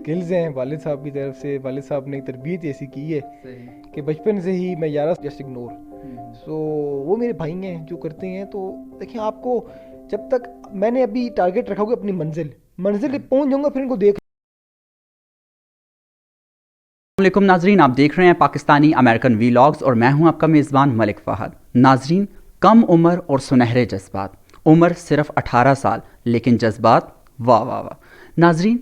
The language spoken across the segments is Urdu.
سکلز ہیں والد صاحب کی طرف سے. والد صاحب نے تربیت ایسی کی ہے کہ بچپن سے ہی میں 11 جسٹ اگنور. سو وہ میرے بھائی ہیں جو کرتے ہیں. تو دیکھیں آپ کو جب تک میں نے ابھی ٹارگیٹ رکھا ہوگا اپنی منزل پہ پہنچ جاؤں گا پھر ان کو دیکھ. السلام علیکم ناظرین، آپ دیکھ رہے ہیں پاکستانی امریکن ویلاگز اور میں ہوں آپ کا میزبان ملک فہد. ناظرین، کم عمر اور سنہرے جذبات. عمر صرف 18 سال لیکن جذبات واہ واہ واہ. ناظرین،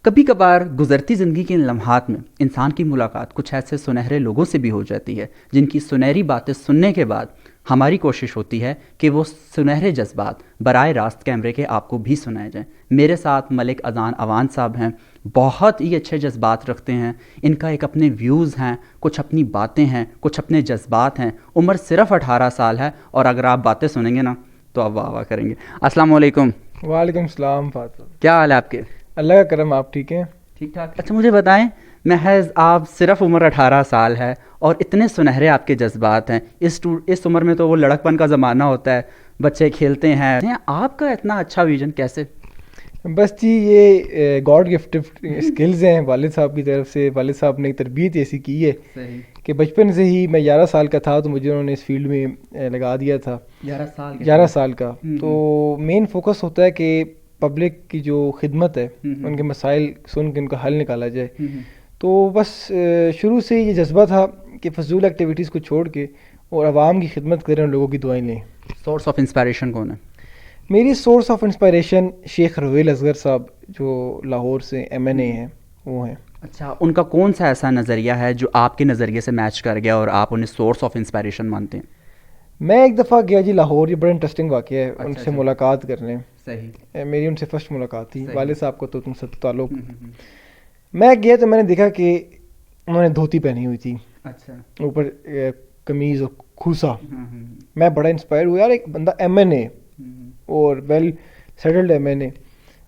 کبھی کبھار گزرتی زندگی کے ان لمحات میں انسان کی ملاقات کچھ ایسے سنہرے لوگوں سے بھی ہو جاتی ہے جن کی سنہری باتیں سننے کے بعد ہماری کوشش ہوتی ہے کہ وہ سنہرے جذبات براہ راست کیمرے کے آپ کو بھی سنائے جائیں. میرے ساتھ ملک اذان اوان صاحب ہیں، بہت ہی اچھے جذبات رکھتے ہیں. ان کا ایک اپنے ویوز ہیں، کچھ اپنی باتیں ہیں، کچھ اپنے جذبات ہیں. عمر صرف 18 سال ہے اور اگر آپ باتیں سنیں گے نا تو آپ واہ واہ کریں گے. السلام علیکم. وعلیکم السلام فاطمہ. کیا حال ہے آپ کے؟ اللہ کا کرم. آپ ٹھیک ہیں؟ ٹھیک ٹھاک. اچھا مجھے بتائیں، محض آپ صرف عمر 18 سال ہے اور اتنے سنہرے آپ کے جذبات ہیں. اس عمر میں تو وہ لڑکپن کا زمانہ ہوتا ہے، بچے کھیلتے ہیں. آپ کا اتنا اچھا ویژن کیسے؟ بس جی یہ گاڈ گفٹڈ اسکلز ہیں والد صاحب کی طرف سے. والد صاحب نے تربیت ایسی کی ہے کہ بچپن سے ہی میں 11 سال کا تھا تو مجھے انہوں نے اس فیلڈ میں لگا دیا تھا. 11 سال کا. تو مین فوکس ہوتا ہے کہ پبلک کی جو خدمت ہے ان کے مسائل سن کے ان کا حل نکالا جائے. تو بس شروع سے یہ جذبہ تھا کہ فضول ایکٹیویٹیز کو چھوڑ کے اور عوام کی خدمت کریں اور لوگوں کی دعائیں لیں. سورس آف انسپائریشن کون ہے؟ میری source of inspiration Sheikh royal Asghar صاحب جو لاہور سے MNA ہیں وہ ہیں. اچھا، ان کا کون سا ایسا نظریہ ہے جو آپ کے نظریے سے میچ کر گیا اور آپ انہیں سورس آف انسپائریشن مانتے ہیں؟ میں ایک دفعہ گیا جی لاہور. یہ بڑا انٹرسٹنگ واقعہ ہے. ان سے ملاقات کرنے. صحیح. میری ان سے فرسٹ ملاقات تھی. والد صاحب کو تو تم سے تعلق. میں گیا تو میں نے دیکھا کہ انہوں نے دھوتی پہنی ہوئی تھی. اچھا. اوپر قمیض اور کھوسا. میں بڑا انسپائر ہوا یار، ایک بندہ MNA اور ویل سیٹلڈ MNA.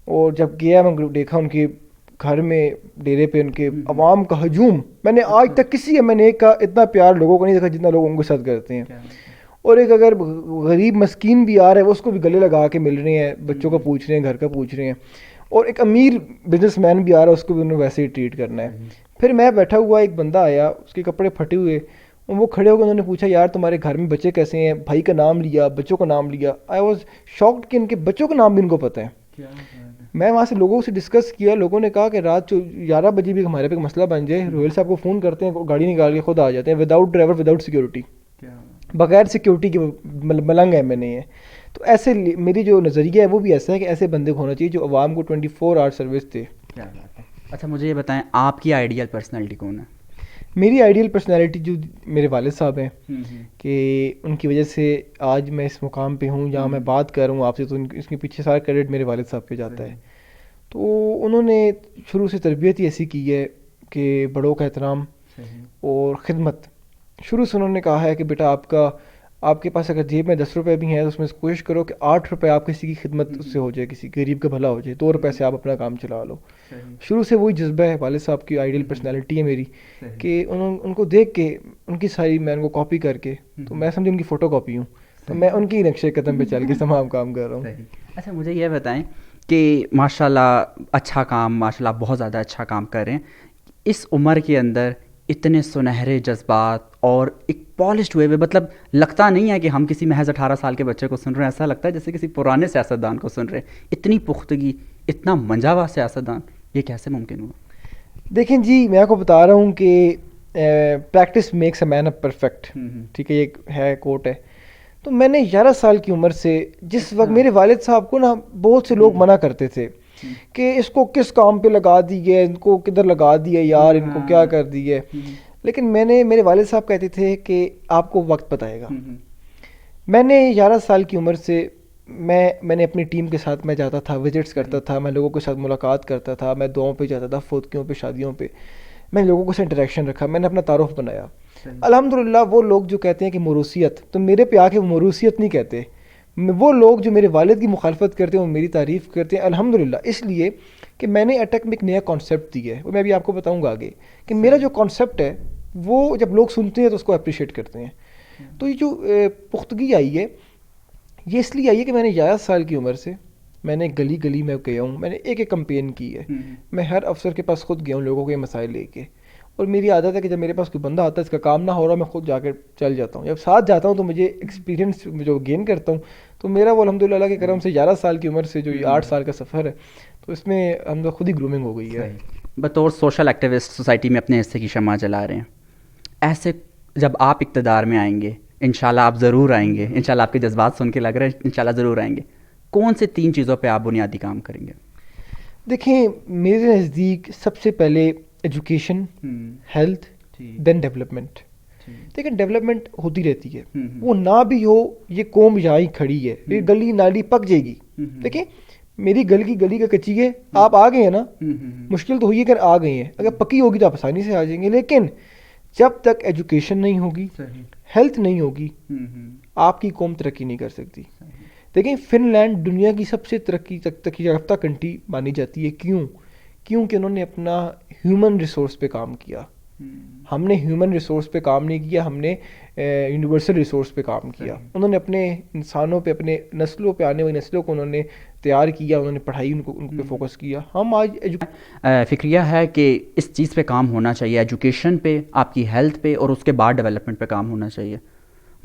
اور جب گیا میں دیکھا ان کے گھر میں ڈیرے پہ ان کے عوام کا ہجوم. میں نے آج تک کسی MNA کا اتنا پیار لوگوں کو نہیں دیکھا جتنا لوگ ان کے ساتھ کرتے ہیں. اور ایک اگر غریب مسکین بھی آ رہا ہے وہ اس کو بھی گلے لگا کے مل رہے ہیں، بچوں کا پوچھ رہے ہیں، گھر کا پوچھ رہے ہیں. اور ایک امیر بزنس مین بھی آ رہا ہے اس کو بھی انہوں نے ویسے ہی ٹریٹ کرنا ہے. پھر میں بیٹھا ہوا ایک بندہ آیا، اس کے کپڑے پھٹے ہوئے، وہ کھڑے ہو کے انہوں نے پوچھا یار تمہارے گھر میں بچے کیسے ہیں؟ بھائی کا نام لیا، بچوں کا نام لیا. آئی واز شاکڈ کہ ان کے بچوں کا نام بھی ان کو پتہ ہے. میں وہاں سے لوگوں سے ڈسکس کیا. لوگوں نے کہا کہ رات 11 بجے بھی ہمارے پہ مسئلہ بن جائے، روہیل صاحب کو فون کرتے ہیں، گاڑی نکال کے خود آ جاتے ہیں وداؤٹ ڈرائیور وداؤٹ سیکورٹی. بغیر سیکورٹی کے ملنگ MNA ہے. تو ایسے میری جو نظریہ ہے وہ بھی ایسا ہے کہ ایسے بندے ہونا چاہیے جو عوام کو 24 آور سروس دے. اچھا مجھے یہ بتائیں، آپ کی آئیڈیل پرسنالٹی کون ہے؟ میری آئیڈیل پرسنالٹی جو میرے والد صاحب ہیں کہ ان کی وجہ سے آج میں اس مقام پہ ہوں جہاں میں بات کر رہا ہوں آپ سے. تو اس کے پیچھے سارا کریڈٹ میرے والد صاحب پہ جاتا ہے. تو انہوں نے شروع سے تربیت ہی ایسی کی ہے کہ بڑوں کا احترام اور خدمت. شروع سے انہوں نے کہا ہے کہ بیٹا آپ کے پاس اگر جیب میں 10 روپے بھی ہیں تو اس میں کوشش کرو کہ 8 روپے آپ کسی کی خدمت اس سے ہو جائے، کسی غریب کا بھلا ہو جائے، 2 روپے سے آپ اپنا کام چلا لو. شروع سے وہی جذبہ ہے. والد صاحب کی آئیڈیل پرسنالٹی ہے میری کہ ان کو دیکھ کے ان کی ساری میں ان کو کاپی کر کے تو میں سمجھے ان کی فوٹو کاپی ہوں. تو میں ان کی نقشے قدم پہ چل کے تمام کام کر رہا ہوں. اچھا مجھے یہ بتائیں کہ ماشاء اللہ اچھا کام، ماشاء اللہ بہت زیادہ اچھا کام کر رہے ہیں. اس عمر کے اندر اتنے سنہرے جذبات اور ایک پالشڈ ہوئے، مطلب لگتا نہیں ہے کہ ہم کسی محض 18 سال کے بچے کو سن رہے ہیں، ایسا لگتا ہے جیسے کسی پرانے سیاستدان کو سن رہے ہیں. اتنی پختگی، اتنا منجا ہوا سیاستدان، یہ کیسے ممکن ہوا؟ دیکھیں جی میں آپ کو بتا رہا ہوں کہ practice makes a man a perfect. ٹھیک ہے، یہ ہے کوٹ ہے. تو میں نے 11 سال کی عمر سے جس وقت میرے والد صاحب کو نا بہت سے لوگ منع کرتے تھے کہ اس کو کس کام پہ لگا دیے، ان کو کدھر لگا دیے یار، ان کو کیا کر دیے. لیکن میرے والد صاحب کہتے تھے کہ آپ کو وقت بتائے گا. میں نے 11 سال کی عمر سے میں نے اپنی ٹیم کے ساتھ میں جاتا تھا، وزٹس کرتا تھا، میں لوگوں کے ساتھ ملاقات کرتا تھا، میں دعاؤں پہ جاتا تھا، فوتکیوں پہ، شادیوں پہ. میں لوگوں کے ساتھ انٹریکشن رکھا، میں نے اپنا تعارف بنایا. الحمدللہ وہ لوگ جو کہتے ہیں کہ موروثیت، تو میرے پہ آ کے موروثیت نہیں کہتے. وہ لوگ جو میرے والد کی مخالفت کرتے ہیں وہ میری تعریف کرتے ہیں الحمدللہ. اس لیے کہ میں نے اٹیک میں ایک نیا کانسیپٹ دیا ہے، وہ میں ابھی آپ کو بتاؤں گا آگے کہ میرا جو کانسیپٹ ہے وہ جب لوگ سنتے ہیں تو اس کو اپریشیٹ کرتے ہیں. تو یہ جو پختگی آئی ہے یہ اس لیے آئی ہے کہ میں نے 11 سال کی عمر سے میں نے گلی گلی میں گیا ہوں, میں نے ایک ایک کمپین کی ہے, میں ہر افسر کے پاس خود گیا ہوں لوگوں کے مسائل لے کے, اور میری عادت ہے کہ جب میرے پاس کوئی بندہ آتا ہے اس کا کام نہ ہو رہا میں خود جا کے چل جاتا ہوں. جب ساتھ جاتا ہوں تو مجھے ایکسپیرینس جو گین کرتا ہوں, تو میرا وہ الحمدللہ اللہ کے کرم سے 11 سال کی عمر سے جو 8 سال کا سفر ہے, تو اس میں ہم خود ہی گرومنگ ہو گئی ہے. بطور سوشل ایکٹیوسٹ سوسائٹی میں اپنے حصے کی شمع جلا رہے ہیں. ایسے جب آپ اقتدار میں آئیں گے, انشاءاللہ آپ ضرور آئیں گے, انشاءاللہ آپ کے جذبات سن کے لگ رہا ہے انشاءاللہ ضرور آئیں گے, کون سے 3 چیزوں پہ آپ بنیادی کام کریں گے؟ دیکھیں میرے نزدیک سب سے پہلے ایجوکیشن, ہیلتھ, دین ڈیولپمنٹ. دیکھیں ڈیولپمنٹ ہوتی رہتی ہے, وہ نہ بھی ہو یہ قوم یہاں ہی کھڑی ہے, یہ گلی نالی پک جائے گی. دیکھیں میری گلی کا کچی ہے, آپ آ گئے ہیں نا, مشکل تو ہوئی ہے کہ آ گئے ہیں, اگر پکی ہوگی تو آپ آسانی سے آ جائیں گے, لیکن جب تک ایجوکیشن نہیں ہوگی, ہیلتھ نہیں ہوگی, آپ کی قوم ترقی نہیں کر سکتی. دیکھیں فن لینڈ دنیا کی سب سے ترقی یافتہ کنٹری مانی جاتی ہے. کیونکہ انہوں نے اپنا ہیومن ریسورس پہ کام کیا. ہم نے ہیومن ریسورس پہ کام نہیں کیا, ہم نے یونیورسل ریسورس پہ کام کیا. انہوں نے اپنے انسانوں پہ, اپنے نسلوں پہ, آنے والی نسلوں کو انہوں نے تیار کیا, انہوں نے پڑھائی ان پہ فوکس کیا. ہم آج فکریہ ہے کہ اس چیز پہ کام ہونا چاہیے, ایجوکیشن پہ, آپ کی ہیلتھ پہ, اور اس کے بعد ڈیولپمنٹ پہ کام ہونا چاہیے.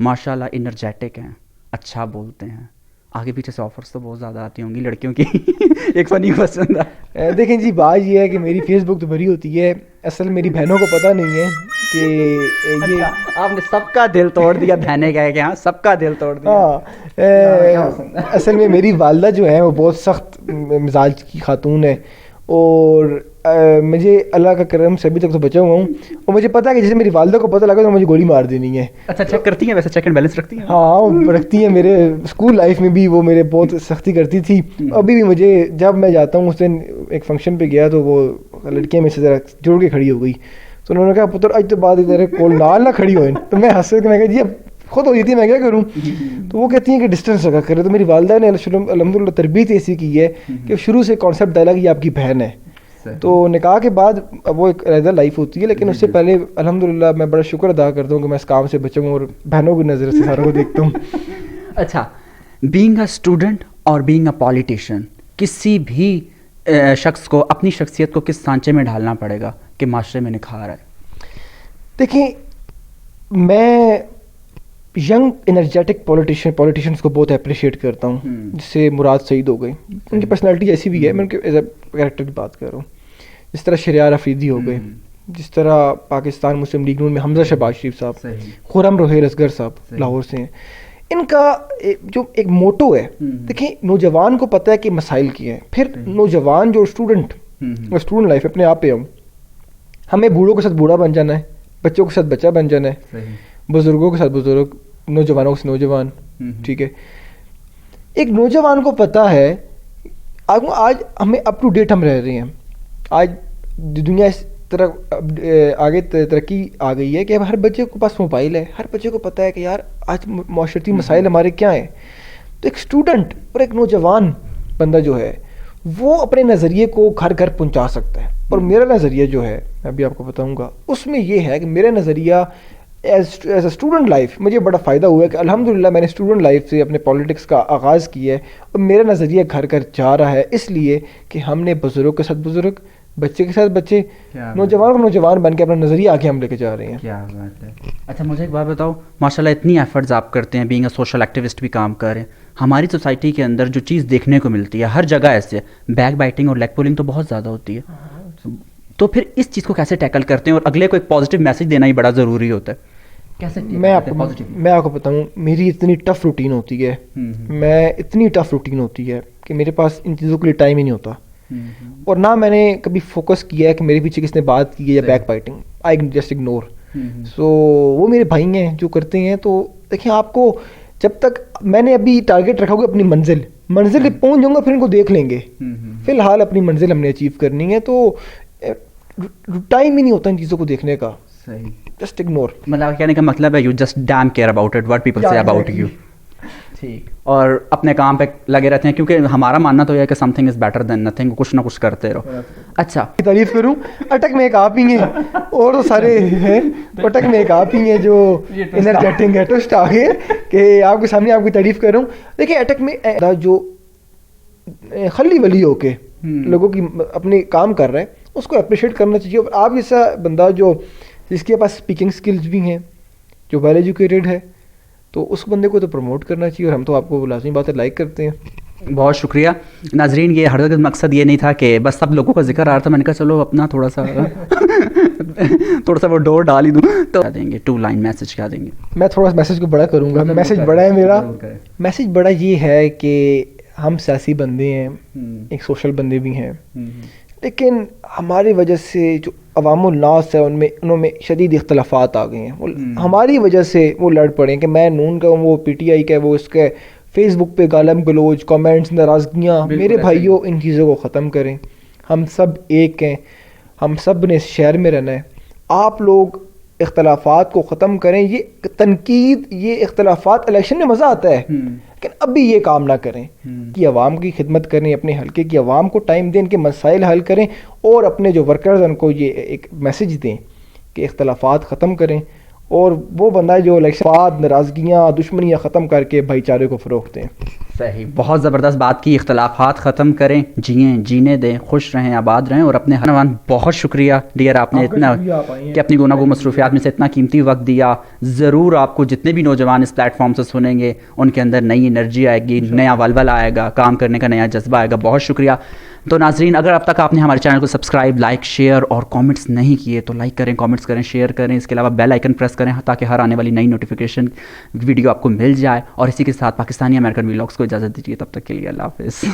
ماشاءاللہ انرجیٹک ہیں, اچھا بولتے ہیں, آگے پیچھے سے آفرس تو بہت زیادہ آتی ہوں گی لڑکیوں کی. ایک فنی کوسچن تھا. دیکھیں جی بات یہ ہے کہ میری فیس بک تو بھری ہوتی ہے, اصل میری بہنوں کو پتہ نہیں ہے کہ یہ آپ نے سب کا دل توڑ دیا. بہنیں کہے کہ ہاں سب کا دل توڑ دیا. ہاں اصل میں میری والدہ جو ہے وہ بہت سخت مزاج کی خاتون ہے, اور مجھے اللہ کا کرم سے ابھی تک تو بچا ہوا ہوں, اور مجھے پتا ہے کہ جیسے میری والدہ کو پتہ لگا تو مجھے گولی مار دینی ہے. اچھا چیک کرتی ہیں ویسے, چیک اینڈ بیلنس رکھتی ہیں؟ ہاں رکھتی ہیں. میرے اسکول لائف میں بھی وہ میرے بہت سختی کرتی تھی, ابھی بھی مجھے جب میں جاتا ہوں. اس دن ایک فنکشن پہ گیا تو وہ لڑکیاں میں سے ذرا جوڑ کے کھڑی ہو گئی, تو انہوں نے کہا پتر آج تو بعد ادھر کول نال نہ کھڑی ہوئے. تو میں ہنس کے میں کہا جی اب خود ہو جاتی ہے میں کیا کروں. تو وہ کہتی ہیں کہ ڈسٹینس رکھا کرے. تو میری والدہ نے الحمدللہ تربیت ایسی کی ہے کہ شروع سے کانسیپٹ ڈالا کہ یہ آپ کی بہن ہے. تو نکاح کے بعد وہ ایک علیحدہ لائف ہوتی ہے, لیکن اس سے پہلے الحمدللہ میں بڑا شکر ادا کرتا ہوں کہ میں اس کام سے بچوں اور بہنوں کی نظر سے ساروں کو دیکھتا ہوں. اچھا, بینگ اے اسٹوڈنٹ اور بینگ اے پولیٹیشین, کسی بھی شخص کو اپنی شخصیت کو کس سانچے میں ڈھالنا پڑے گا کہ معاشرے میں نکھار آئے؟ دیکھیں میں ینگ انرجیٹک پولیٹیشینس کو بہت اپریشیٹ کرتا ہوں, جس سے مراد سعید ہو گئے. ان کی پرسنالٹی ایسی بھی ہے, میں ان کے ایز اے کریکٹر کی بات کر رہا ہوں. جس طرح شہریار افریدی ہو گئے, جس طرح پاکستان مسلم لیگ نون میں حمزہ شہباز شریف صاحب, خرم روحیل اصغر صاحب لاہور سے ہیں. ان کا جو ایک موٹو ہے, دیکھیں نوجوان کو پتہ ہے کہ مسائل کیا ہیں. پھر نوجوان جو اسٹوڈنٹ لائف اپنے آپ پہ ہوں, ہمیں بوڑھوں کے ساتھ بوڑھا بن جانا ہے, بچوں کے ساتھ بچہ بن جانا ہے, بزرگوں کے ساتھ بزرگ, نوجوانوں کے ساتھ نوجوان. ٹھیک ہے, ایک نوجوان کو پتہ ہے آج ہمیں اپ ٹو ڈیٹ ہم رہ رہے ہیں. آج دنیا اس طرح آگے ترقی آ گئی ہے کہ اب ہر بچے کے پاس موبائل ہے, ہر بچے کو پتہ ہے کہ یار آج معاشرتی مسائل ہمارے کیا ہیں. تو ایک اسٹوڈنٹ اور ایک نوجوان بندہ جو ہے وہ اپنے نظریے کو گھر گھر پہنچا سکتا ہے. اور میرا نظریہ جو ہے میں ابھی آپ کو بتاؤں گا, اس میں یہ ہے کہ میرا نظریہ ایز اے اسٹوڈنٹ لائف مجھے بڑا فائدہ ہوا ہے کہ الحمدللہ میں نے اسٹوڈنٹ لائف سے اپنے پالیٹکس کا آغاز کیا ہے, اور میرا نظریہ گھر گھر جا رہا ہے, اس لیے کہ ہم نے بزرگ کے ساتھ بزرگ, بچے کے ساتھ بچے, نوجوان کو نوجوان بن کے اپنا نظریہ آگے ہم لے کے جا رہے ہیں. کیا بات ہے. اچھا مجھے ایک بات بتاؤ, ماشاءاللہ اتنی ایفرٹس آپ کرتے ہیں, بینگ اے سوشل ایکٹیوسٹ بھی کام کر رہے ہیں. ہماری سوسائٹی کے اندر جو چیز دیکھنے کو ملتی ہے ہر جگہ ایسے بیک بائٹنگ اور لیگ پولنگ تو بہت زیادہ ہوتی ہے, تو پھر اس چیز کو کیسے ٹیکل کرتے ہیں, اور اگلے کو ایک پازیٹیو میسج دینا ہی بڑا ضروری ہوتا ہے. کیسے میں آپ کو بتاؤں, میری اتنی ٹف روٹین ہوتی ہے, اتنی ٹف روٹین ہوتی ہے کہ میرے پاس ان چیزوں کے لیے ٹائم ہی نہیں ہوتا. اور نہ میں نے کبھی فوکس کیا ہے کہ میرے پیچھے کس نے بات کی ہے یا back biting, I just ignore. So وہ میرے بھائی ہیں جو کرتے ہیں. تو دیکھیں آپ کو جب تک میں نے ابھی ٹارگیٹ رکھا ہوگا اپنی منزل پہ پہنچ جاؤں گا, پھر ان کو دیکھ لیں گے. فی الحال اپنی منزل ہم نے اچیو کرنی ہے, تو ٹائم ہی نہیں ہوتا ان چیزوں کو دیکھنے کا. صحیح, جسٹ اگنور. مطلب کہنے کا مطلب ہے you just damn care about it what people say about you. ٹھیک, اور اپنے کام پہ لگے رہتے ہیں, کیونکہ ہمارا ماننا تو یہ ہے کہ some thing is better than nothing, کچھ نہ کچھ کرتے رہو. اچھا تعریف کروں, اٹک میں ایک آپ ہی ہیں, اور تو سارے ہیں, اٹک میں ایک آپ ہی ہیں جو انرجیٹنگ ہے. ٹوسٹ آ گئے کہ آپ کے سامنے آپ کی تعریف کر رہا ہوں. دیکھیں اٹک میں جو خلی ولی ہو کے لوگوں کی اپنے کام کر رہے ہیں اس کو اپریشیٹ کرنا چاہیے. اور آپ جیسا بندہ جو جس کے پاس اسپیکنگ اسکلز بھی ہیں, جو ویل ایجوکیٹڈ ہے, تو اس بندے کو تو پروموٹ کرنا چاہیے, اور ہم تو آپ کو لازمی بات ہے لائک کرتے ہیں. بہت شکریہ ناظرین. یہ ہر وقت مقصد یہ نہیں تھا کہ بس سب لوگوں کا ذکر آ رہا تھا, میں نے کہا چلو اپنا تھوڑا سا وہ ڈور ڈال ہی دوں. تو کیا دیں گے 2 لائن میسج کیا دیں گے؟ میں تھوڑا میسج کو بڑا کروں گا. میسج بڑا ہے میرا. میسج بڑا یہ ہے کہ ہم سیاسی بندے ہیں, ایک سوشل بندے بھی ہیں, لیکن ہماری وجہ سے جو عوام الناس ہے انہوں میں شدید اختلافات آ گئے ہیں. ہماری وجہ سے وہ لڑ پڑے ہیں کہ میں نون کا ہوں, وہ پی ٹی آئی کا ہے, وہ اس کے فیس بک پہ گالم گلوچ, کامنٹس, ناراضگیاں. میرے بھائیوں ان چیزوں کو ختم کریں. ہم سب ایک ہیں, ہم سب نے اس شہر میں رہنا ہے. آپ لوگ اختلافات کو ختم کریں. یہ تنقید, یہ اختلافات الیکشن میں مزہ آتا ہے, لیکن اب بھی یہ کام نہ کریں کہ عوام کی خدمت کریں, اپنے حلقے کی عوام کو ٹائم دیں, ان کے مسائل حل کریں, اور اپنے جو ورکرز ان کو یہ ایک میسج دیں کہ اختلافات ختم کریں, اور وہ بندہ جو الیکشن ناراضگیاں دشمنیاں ختم کر کے بھائی چارے کو فروغ دیں. صحیح, بہت زبردست بات کی. اختلافات ختم کریں, جئیں, جینے دیں, خوش رہیں, آباد رہیں. اور اپنے ہنوان بہت شکریہ ڈیئر, آپ نے اتنا کہ اپنی گناگو مصروفیات میں سے اتنا قیمتی وقت دیا. ضرور آپ کو جتنے بھی نوجوان اس پلیٹ فارم سے سنیں گے ان کے اندر نئی انرجی آئے گی, نیا ولولہ آئے گا, کام کرنے کا نیا جذبہ آئے گا. بہت شکریہ. تو ناظرین, اگر اب تک آپ نے ہمارے چینل کو سبسکرائب, لائک, شیئر اور کامنٹس نہیں کیے تو لائک کریں, کامنٹس کریں, شیئر کریں. اس کے علاوہ بیل آئیکن پریس کریں تاکہ ہر آنے والی نئی نوٹیفیکیشن ویڈیو آپ کو مل جائے. اور اسی کے ساتھ پاکستانی امریکن ویلاگس کو اجازت دیجیے. تب تک کے لیے اللہ حافظ.